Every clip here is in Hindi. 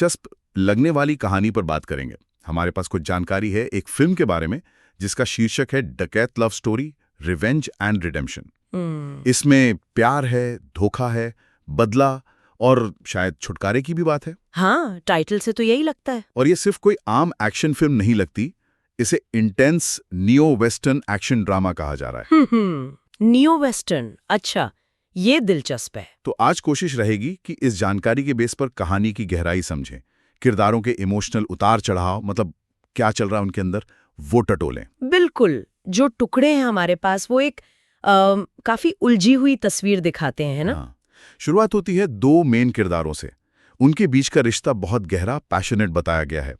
दिलचस्प लगने वाली कहानी पर बात करेंगे। हमारे पास कुछ जानकारी है एक फिल्म के बारे में जिसका शीर्षक है डकैत love story revenge and redemption. इसमें प्यार है, धोखा है, बदला और शायद छुटकारे की भी बात है। हाँ, टाइटल से तो यही लगता है। और ये सिर्फ कोई आम एक्शन फिल्म नहीं लगती, इसे intense neo western action drama कहा जा रहा है। नियो वेस्टर्न, अच्छा, ये दिलचस्प है। तो आज कोशिश रहेगी कि इस जानकारी के बेस पर कहानी की गहराई समझें, किरदारों के इमोशनल उतार चढ़ाव, मतलब क्या चल रहा है उनके अंदर, वो टटोलें। बिल्कुल, जो टुकड़े हैं हमारे पास वो एक काफी उलझी हुई तस्वीर दिखाते हैं, है ना? हाँ। शुरुआत होती है दो मेन किरदारों से। उनके बीच का रिश्ता बहुत गहरा, पैशनेट बताया गया है।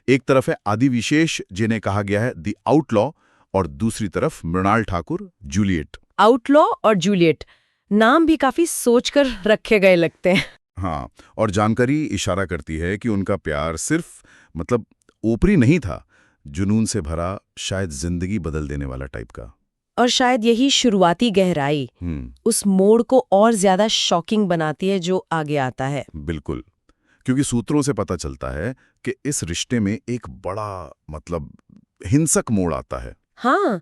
एक तरफ है आदि विशेष, जिन्हें कहा गया है द आउटलॉ, और दूसरी तरफ मृणाल ठाकुर, जूलियट। आउटलॉ और जूलियट, नाम भी काफी सोचकर रखे गए लगते हैं। हाँ, और जानकारी इशारा करती है कि उनका प्यार सिर्फ मतलब ऊपरी नहीं था, जुनून से भरा, शायद जिंदगी बदल देने वाला टाइप का। और शायद यही शुरुआती गहराई उस मोड़ को और ज्यादा शॉकिंग बनाती है जो आगे आता है। बिल्कुल, क्योंकि सूत्रों से पता चलता है कि इस रिश्ते में एक बड़ा मतलब हिंसक मोड़ आता है। हाँ,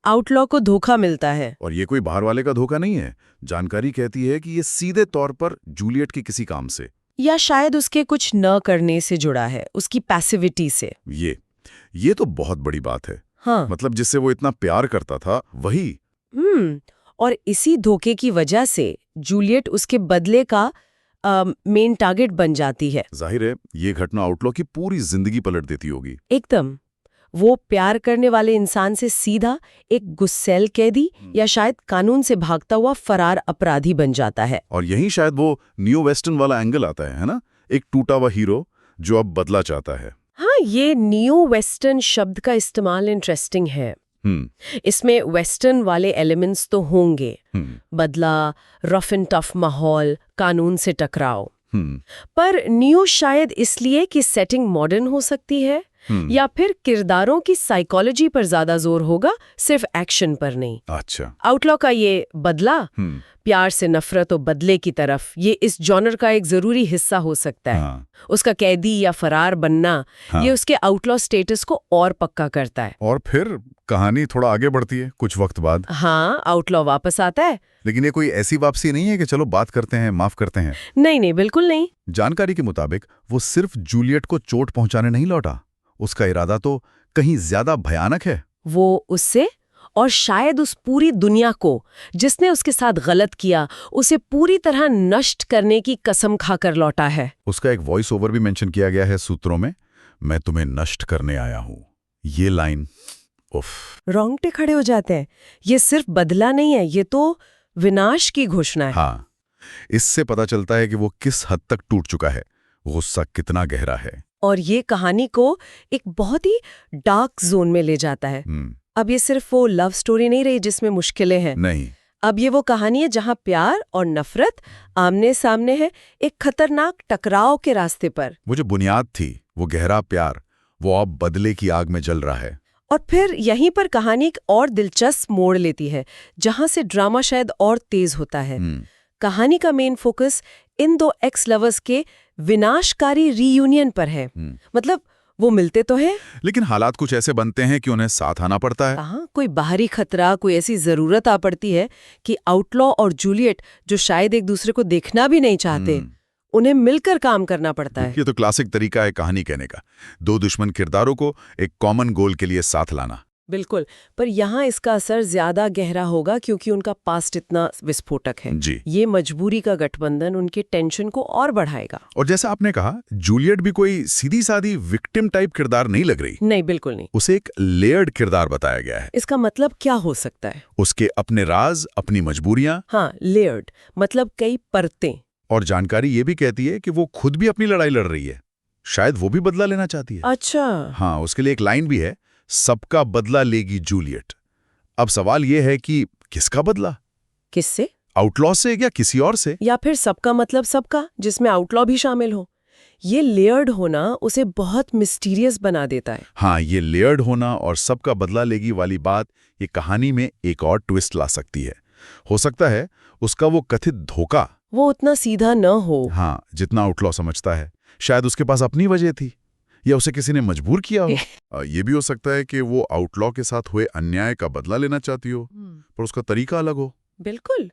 आउटलॉ को धोखा मिलता है। और ये कोई बाहर वाले का धोखा नहीं है। जानकारी कहती है कि ये सीधे तौर पर जूलियट के किसी काम से, या शायद उसके कुछ न करने से जुड़ा है, उसकी पैसिविटी से। ये तो बहुत बड़ी बात है। हाँ, मतलब जिससे वो इतना प्यार करता था वही। और इसी धोखे की वजह से जूलियट उसके बदले का मेन टारगेट बन जाती है। जाहिर है ये घटना आउटलॉ की पूरी जिंदगी पलट देती होगी। एकदम, वो प्यार करने वाले इंसान से सीधा एक गुस्सैल कैदी या शायद कानून से भागता हुआ फरार अपराधी बन जाता है। और यही शायद वो न्यू वेस्टर्न वाला एंगल आता है ना? एक टूटा हुआ हीरो जो अब बदला चाहता है। हाँ, ये न्यू वेस्टर्न शब्द का इस्तेमाल इंटरेस्टिंग है। इसमें वेस्टर्न वाले एलिमेंट्स तो होंगे, बदला, रफ एंड टफ माहौल, कानून से टकराव। पर न्यू शायद इसलिए कि सेटिंग मॉडर्न हो सकती है, या फिर किरदारों की साइकोलॉजी पर ज्यादा जोर होगा, सिर्फ एक्शन पर नहीं। अच्छा। आउटलॉ का ये बदला, प्यार से नफरत और बदले की तरफ, ये इस जॉनर का एक जरूरी हिस्सा हो सकता है। उसका कैदी या फरार बनना, ये उसके आउटलॉ स्टेटस को और पक्का करता है। और फिर कहानी थोड़ा आगे बढ़ती है कुछ वक्त बाद। हाँ, आउटलॉ वापस आता है। लेकिन ये कोई ऐसी वापसी नहीं है कि चलो बात करते हैं, माफ करते हैं। नहीं, बिल्कुल नहीं। जानकारी के मुताबिक वो सिर्फ जूलियट को चोट पहुंचाने नहीं लौटा, उसका इरादा तो कहीं ज्यादा भयानक है। वो उससे और शायद उस पूरी दुनिया को जिसने उसके साथ गलत किया, उसे पूरी तरह नष्ट करने की कसम खाकर लौटा है। उसका एक वॉइस ओवर भी मेंशन किया गया है सूत्रों में, मैं तुम्हें नष्ट करने आया हूं। ये लाइन, उफ, रोंगटे खड़े हो जाते हैं। ये सिर्फ बदला नहीं है, ये तो विनाश की घोषणा है। हाँ, इससे पता चलता है कि वो किस हद तक टूट चुका है, गुस्सा कितना गहरा है। और ये कहानी को एक बहुत ही डार्क जोन में ले जाता है। अब ये सिर्फ वो लव स्टोरी नहीं रही जिसमें मुश्किलें हैं। नहीं, अब ये वो कहानी है जहां प्यार और नफरत आमने सामने है, एक खतरनाक टकराव के रास्ते पर। वो जो बुनियाद थी, वो गहरा प्यार, वो अब बदले की आग में जल रहा है। और फिर यहीं पर कहानी एक और दिलचस्प मोड़ लेती है, जहां से ड्रामा शायद और तेज होता है। कहानी का मेन फोकस इन दो एक्स लवर्स के विनाशकारी रीयूनियन पर है। मतलब वो मिलते तो हैं, लेकिन हालात कुछ ऐसे बनते हैं कि उन्हें साथ आना पड़ता है। कहाँ कोई बाहरी खतरा, कोई ऐसी जरूरत आ पड़ती है कि आउटलॉ और जूलियट, जो शायद एक दूसरे को देखना भी नहीं चाहते, उन्हें मिलकर काम करना पड़ता है। ये तो क्लासिक तरीका है कहानी कहने का, दो दुश्मन किरदारों को एक कॉमन गोल के लिए साथ लाना। बिल्कुल, पर यहाँ इसका असर ज्यादा गहरा होगा क्योंकि उनका पास्ट इतना विस्फोटक है। जी। ये मजबूरी का गठबंधन उनके टेंशन को और बढ़ाएगा। और जैसा आपने कहा, जूलियट भी कोई सीधी सादी विक्टिम टाइप किरदार नहीं लग रही। नहीं, बिल्कुल नहीं। उसे एक लेयर्ड किरदार बताया गया है। इसका मतलब क्या हो सकता है? उसके अपने राज, अपनी मजबूरियां। हाँ, लेयर्ड मतलब कई परतें। और जानकारी ये भी कहती है कि वो खुद भी अपनी लड़ाई लड़ रही है, शायद वो भी बदला लेना चाहती है। अच्छा। हाँ, उसके लिए एक लाइन भी है, सबका बदला लेगी जूलियट। अब सवाल यह है कि किसका बदला? किससे? आउटलॉ से या किसी और से? या फिर सबका मतलब सबका, जिसमें आउटलॉ भी शामिल हो। ये लेयर्ड होना उसे बहुत मिस्टीरियस बना देता है। हाँ, ये लेयर्ड होना और सबका बदला लेगी वाली बात ये कहानी में एक और ट्विस्ट ला सकती है। हो सकता है उसका वो कथित धोखा वो उतना सीधा न हो। हाँ, जितना आउटलॉ समझता है। शायद उसके पास अपनी वजह थी, या उसे किसी ने मजबूर किया हो। ये भी हो सकता है कि वो आउटलॉ के साथ हुए अन्याय का बदला लेना चाहती हो, पर उसका तरीका अलग हो। बिल्कुल।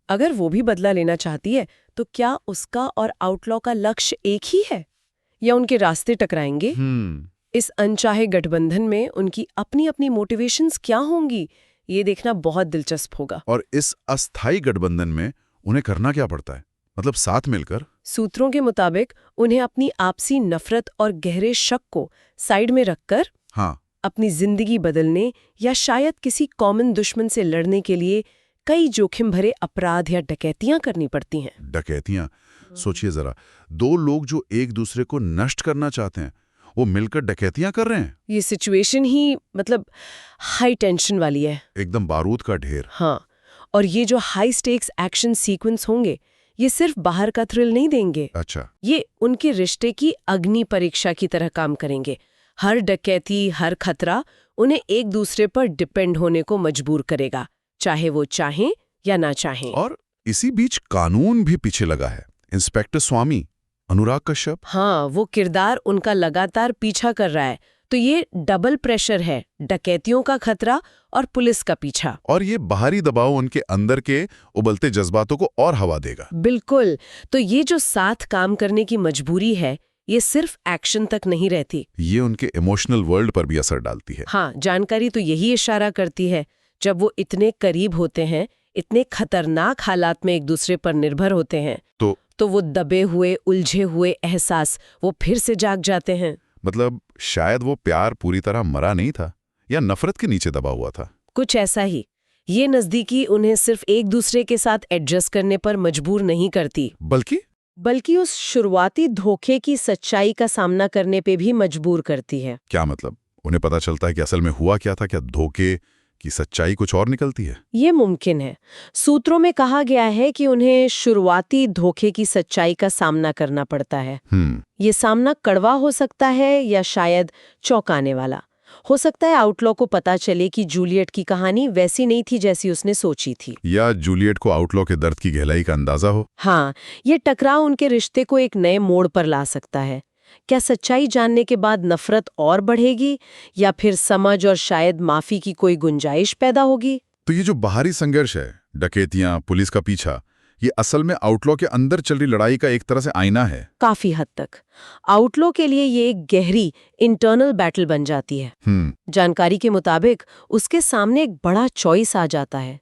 अगर वो भी बदला लेना चाहती है तो क्या उसका और आउटलॉ का लक्ष्य एक ही है, या उनके रास्ते टकराएंगे? इस अनचाहे गठबंधन में उनकी अपनी अपनी मोटिवेशंस क्या होंगी, ये देखना बहुत दिलचस्प होगा। और इस अस्थायी गठबंधन में उन्हें करना क्या पड़ता है, मतलब साथ मिलकर? सूत्रों के मुताबिक उन्हें अपनी आपसी नफरत और गहरे शक को साइड में रखकर अपनी जिंदगी बदलने या शायद किसी कॉमन दुश्मन से लड़ने के लिए कई जोखिम भरे अपराध या डकैतियां करनी पड़ती हैं। डकैतियां? सोचिए जरा, दो लोग जो एक दूसरे को नष्ट करना चाहते हैं, वो मिलकर डकैतियां कर रहे हैं। ये सिचुएशन ही मतलब हाई टेंशन वाली है, एकदम बारूद का ढेर। हाँ, और ये जो हाई स्टेक्स एक्शन सीक्वेंस होंगे, ये सिर्फ बाहर का थ्रिल नहीं देंगे। अच्छा। ये उनके रिश्ते की अग्नि परीक्षा की तरह काम करेंगे। हर डकैती, हर खतरा उन्हें एक दूसरे पर डिपेंड होने को मजबूर करेगा, चाहे वो चाहें या ना चाहें। और इसी बीच कानून भी पीछे लगा है। इंस्पेक्टर स्वामी, अनुराग कश्यप। हाँ, वो किरदार उनका लगातार पीछा कर रहा है। तो ये डबल प्रेशर है, डकैतियों का खतरा और पुलिस का पीछा। और ये बाहरी दबाव उनके अंदर के उबलते जज्बातों को और हवा देगा। बिल्कुल। तो ये जो साथ काम करने की मजबूरी है, ये सिर्फ एक्शन तक नहीं रहती, ये उनके इमोशनल वर्ल्ड पर भी असर डालती है। हाँ, जानकारी तो यही इशारा करती है, जब वो इतने करीब होते हैं, इतने खतरनाक हालात में एक दूसरे पर निर्भर होते हैं, तो वो दबे हुए, उलझे हुए एहसास वो फिर से जाग जाते हैं। मतलब शायद वो प्यार पूरी तरह मरा नहीं था, या नफरत के नीचे दबा हुआ था। कुछ ऐसा ही। ये नजदीकी उन्हें सिर्फ एक दूसरे के साथ एडजस्ट करने पर मजबूर नहीं करती, बल्कि उस शुरुआती धोखे की सच्चाई का सामना करने पे भी मजबूर करती है। क्या मतलब? उन्हें पता चलता है कि असल में हुआ क्या था? क्या धोखे की सच्चाई कुछ और निकलती है? ये मुमकिन है। सूत्रों में कहा गया है कि उन्हें शुरुआती धोखे की सच्चाई का सामना करना पड़ता है। ये सामना कड़वा हो सकता है या शायद चौंकाने वाला। हो सकता है आउटलॉ को पता चले कि जूलियट की कहानी वैसी नहीं थी जैसी उसने सोची थी, या जूलियट को आउटलॉ के दर्द की गहराई का अंदाजा हो। हाँ, ये टकराव उनके रिश्ते को एक नए मोड़ पर ला सकता है। क्या सच्चाई जानने के बाद नफरत और बढ़ेगी, या फिर समझ और शायद माफी की कोई गुंजाइश पैदा होगी? तो ये जो बाहरी संघर्ष है, डकैतियां, पुलिस का पीछा, ये असल में आउटलॉ के अंदर चल रही लड़ाई का एक तरह से आईना है। काफी हद तक आउटलॉ के लिए ये एक गहरी इंटरनल बैटल बन जाती है। जानकारी के मुताबिक उसके सामने एक बड़ा चॉइस आ जाता है।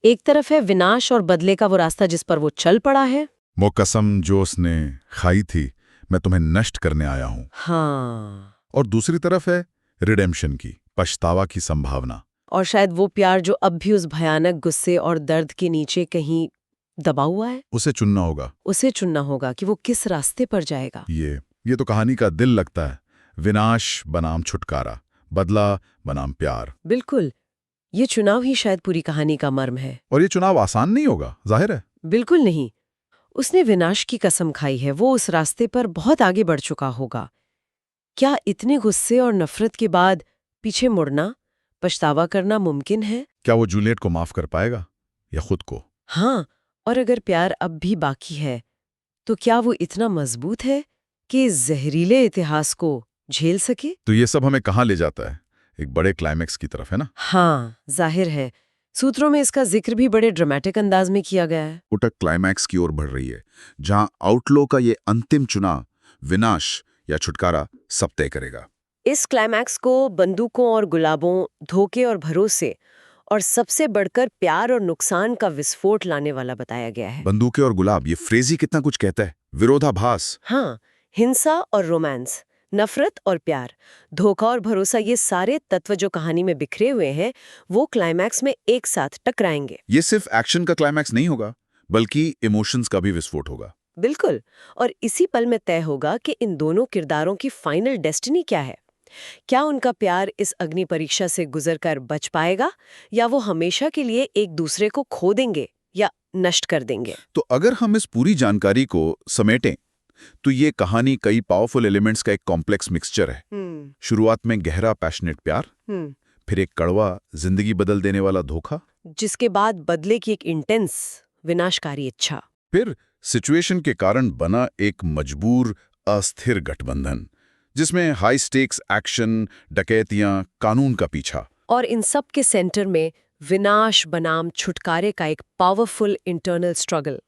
एक तरफ है विनाश और बदले का वो रास्ता जिस पर वो चल पड़ा है। वो कसम जो उसने खाई थी, मैं तुम्हें नष्ट करने आया हूं। हाँ। और दूसरी तरफ है रिडेम्पशन की, पछतावा की संभावना। और शायद वो प्यार जो अब भी उस भयानक गुस्से और दर्द के नीचे कहीं दबा हुआ है। उसे चुनना होगा कि वो किस रास्ते पर जाएगा। ये तो कहानी का दिल लगता है। विनाश बनाम छुटकारा, बदला बनाम प्यार। बिल्कुल, ये चुनाव ही शायद पूरी कहानी का मर्म है। और ये चुनाव आसान नहीं होगा, जाहिर है। बिल्कुल नहीं। उसने विनाश की कसम खाई है, वो उस रास्ते पर बहुत आगे बढ़ चुका होगा। क्या इतने गुस्से और नफरत के बाद पीछे मुड़ना, पछतावा करना मुमकिन है? क्या वो जूलियट को माफ कर पाएगा, या खुद को? हाँ, और अगर प्यार अब भी बाकी है, तो क्या वो इतना मजबूत है कि जहरीले इतिहास को झेल सके? तो ये सब हमें कहाँ ले जाता है? एक बड़े क्लाइमैक्स की तरफ, है ना? हाँ, जाहिर है। सूत्रों में इसका जिक्र भी बड़े ड्रामेटिक अंदाज में किया गया है। उटक क्लाइमैक्स की ओर बढ़ रही है, जहां आउटलॉ का ये अंतिम चुनाव, विनाश या छुटकारा, सब तय करेगा। इस क्लाइमैक्स को बंदूकों और गुलाबों, धोखे और भरोसे, और सबसे बढ़कर प्यार और नुकसान का विस्फोट लाने वाला बताया गया है। बंदूकें और गुलाब, ये फ्रेज ही कितना कुछ कहता है। विरोधाभास। हाँ, हिंसा और रोमांस, नफरत और प्यार, धोखा और भरोसा, ये सारे तत्व जो कहानी में बिखरे हुए हैं, वो क्लाइमैक्स में एक साथ टकराएंगे। ये सिर्फ एक्शन का क्लाइमैक्स नहीं होगा, बल्कि इमोशंस का भी विस्फोट होगा। बिल्कुल। और इसी पल में तय होगा कि इन दोनों किरदारों की फाइनल डेस्टिनी क्या है। क्या उनका प्यार इस अग्नि परीक्षा से गुजरकर बच पाएगा, या वो हमेशा के लिए एक दूसरे को खो देंगे या नष्ट कर देंगे? तो अगर हम इस पूरी जानकारी को समेटें, तो ये कहानी कई पावरफुल एलिमेंट्स का एक कॉम्प्लेक्स मिक्सचर है। शुरुआत में गहरा पैशनेट प्यार, फिर एक कड़वा, जिंदगी बदल देने वाला धोखा, जिसके बाद बदले की एक इंटेंस, विनाशकारी इच्छा, फिर सिचुएशन के कारण बना एक मजबूर, अस्थिर गठबंधन जिसमें हाई स्टेक्स एक्शन, डकैतियां, कानून का पीछा। और इन सब के सेंटर में विनाश बनाम छुटकारे का एक पावरफुल इंटरनल स्ट्रगल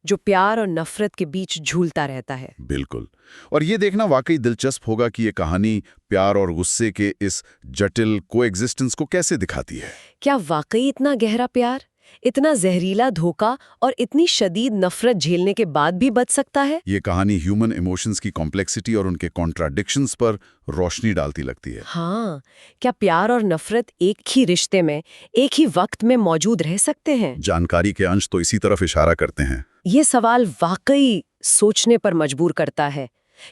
जो प्यार और नफरत के बीच झूलता रहता है। बिल्कुल। और ये देखना वाकई दिलचस्प होगा कि ये कहानी प्यार और गुस्से के इस जटिल कोएग्जिस्टेंस को कैसे दिखाती है। क्या वाकई इतना गहरा प्यार, इतना जहरीला धोखा और इतनी शदीद नफरत झेलने के बाद भी बच सकता है? ये कहानी ह्यूमन इमोशंस की कॉम्प्लेक्सिटी और उनके कॉन्ट्राडिक्शंस पर रोशनी डालती लगती है। हाँ, क्या प्यार और नफरत एक ही रिश्ते में, एक ही वक्त में मौजूद रह सकते हैं? जानकारी के अंश तो इसी तरफ इशारा करते हैं। ये सवाल वाकई सोचने पर मजबूर करता है।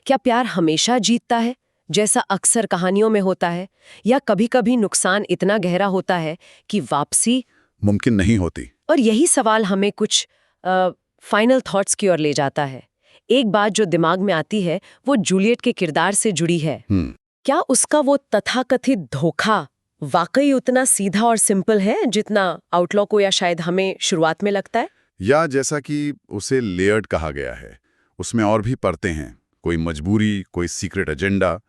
क्या प्यार हमेशा जीतता है, जैसा अक्सर कहानियों में होता है, या कभी-कभी नुकसान इतना गहरा होता है कि वापसी मुमकिन नहीं होती? और यही सवाल हमें कुछ फाइनल थॉट्स की ओर ले जाता है। एक बात जो दिमाग में आती है वो जूलियट के किरदार से जुड़ी है। क्या उसका वो तथाकथित धोखा वाकई उतना सीधा और सिंपल है जितना आउटलॉ को या शायद हमें शुरुआत में लगता है? या जैसा कि उसे लेयर्ड कहा गया है, उसमें और भी परतें हैं, कोई मजबूरी, कोई सीक्रेट एजेंडा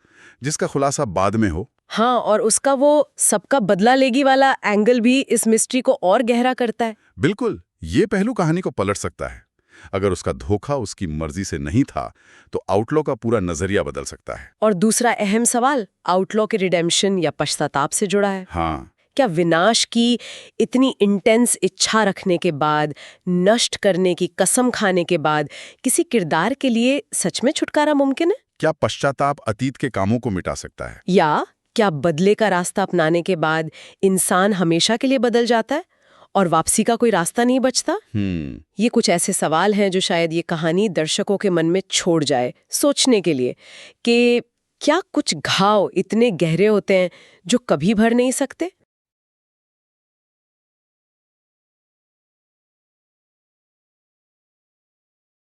जिसका खुलासा बाद में हो। हाँ, और उसका वो सबका बदला लेगी वाला एंगल भी इस मिस्ट्री को और गहरा करता है। बिल्कुल, ये पहलू कहानी को पलट सकता है। अगर उसका धोखा उसकी मर्जी से नहीं था तो आउटलॉ का पूरा नजरिया बदल सकता है। और दूसरा अहम सवाल आउटलॉ के रिडेम्पशन या पश्चाताप से जुड़ा है। हाँ, क्या विनाश की इतनी इंटेंस इच्छा रखने के बाद, नष्ट करने की कसम खाने के बाद किसी किरदार के लिए सच में छुटकारा मुमकिन है? क्या पश्चाताप अतीत के कामों को मिटा सकता है? या क्या बदले का रास्ता अपनाने के बाद इंसान हमेशा के लिए बदल जाता है और वापसी का कोई रास्ता नहीं बचता? ये कुछ ऐसे सवाल हैं जो शायद ये कहानी दर्शकों के मन में छोड़ जाए सोचने के लिए कि क्या कुछ घाव इतने गहरे होते हैं जो कभी भर नहीं सकते?